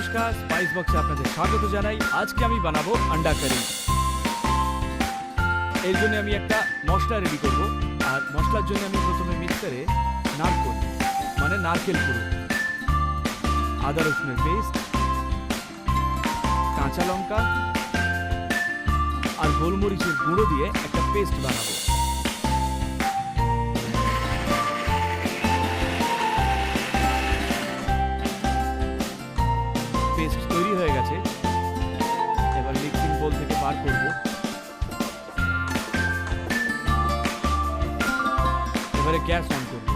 নমস্কার, স্পাইস বক্সে আপনাদের স্বাগত জানাই। আজকে আমি বানাবো আন্ডা কারি। এর জন্য আমি একটা মশলা রেডি করব। আর মশলার জন্য আমি প্রথমে মিক্সারে নারকেল কুড়ো, আদা রসুনের পেস্ট, কাঁচা লঙ্কা আর গোলমরিচের গুঁড়ো দিয়ে একটা পেস্ট বানাবো। পেস্ট তৈরি হয়ে গেছে, এবার মিক্সিং বোল থেকে বার করব। এবারে গ্যাস অন করব।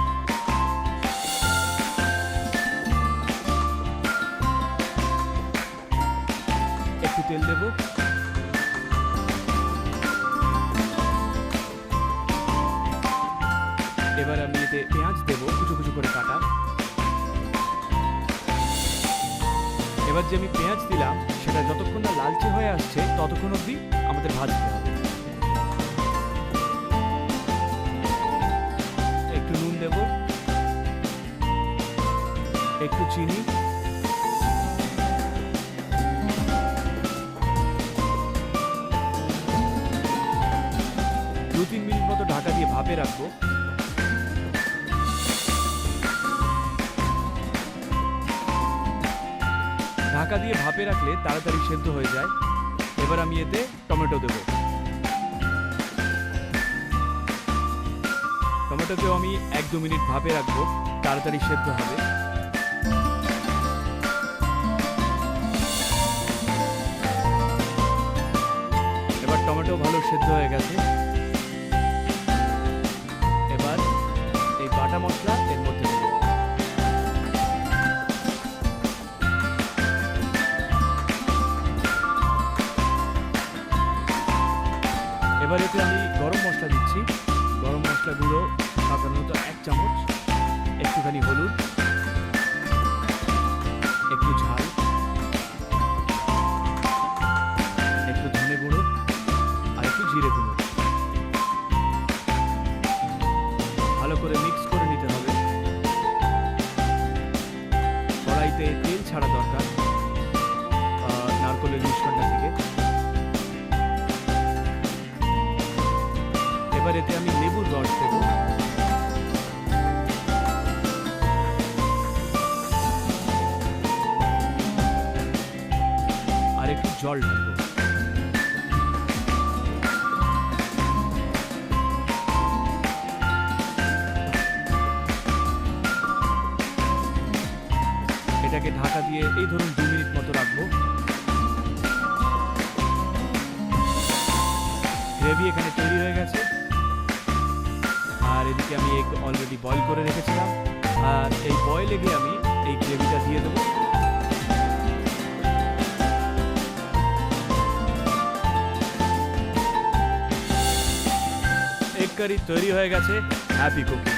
একটু তেল দেব, এবার আমি এতে পেঁয়াজ দেব কুচো কুচো করে কাটা। এবার যে আমি পেঁয়াজ দিলাম সেটা যতক্ষণ না লালচে হয়ে আসছে ততক্ষণ অবধি আমাদের ভাজতে হবে। একটু নুন দেব, একটু চিনি, দু তিন মিনিট মতো ঢাকা দিয়ে ভাপে রাখবো। ঢাকা দিয়ে ভাপে রাখলে তাড়াতাড়ি সেদ্ধ হয়ে যায়। এবার আমি এতে টমেটো দেব। টমেটোকেও আমি 1-2 মিনিট ভাপে রাখবো, তাড়াতাড়ি সেদ্ধ হবে। এবার টমেটো ভালো সেদ্ধ হয়ে গেছে। এবার এই বাটা মশলা এর মধ্যে দেব। এবার এতে আমি গরম মশলা দিচ্ছি। গরম মশলা গুঁড়ো সাধারণত 1 চামচ, একটুখানি হলুদ, একটু ঝাল, একটু ধনে গুঁড়ো আর একটু জিরে গুঁড়ো। ভালো করে মিক্স করে নিতে হবে। কড়াইতে তেল ছাড়া দরকার নারকেলের মিশ্রণটা থেকে। এবার এতে আমি লেবুর রস দেব। আর একটু জল ঢালবো। এটাকে ঢাকা দিয়ে এই ধরুন 2 মিনিট মতো রাখবো। গ্রেভি এখানে তৈরি হয়ে গেছে। আর এদিকে আমি এগ অলরেডি বয়েল করে রেখেছিলাম, আর এই বয়েল এগে আমি এই গ্রেভিটা দিয়ে দেবো। এগ কারি তৈরি হয়ে গেছে। Happy cooking.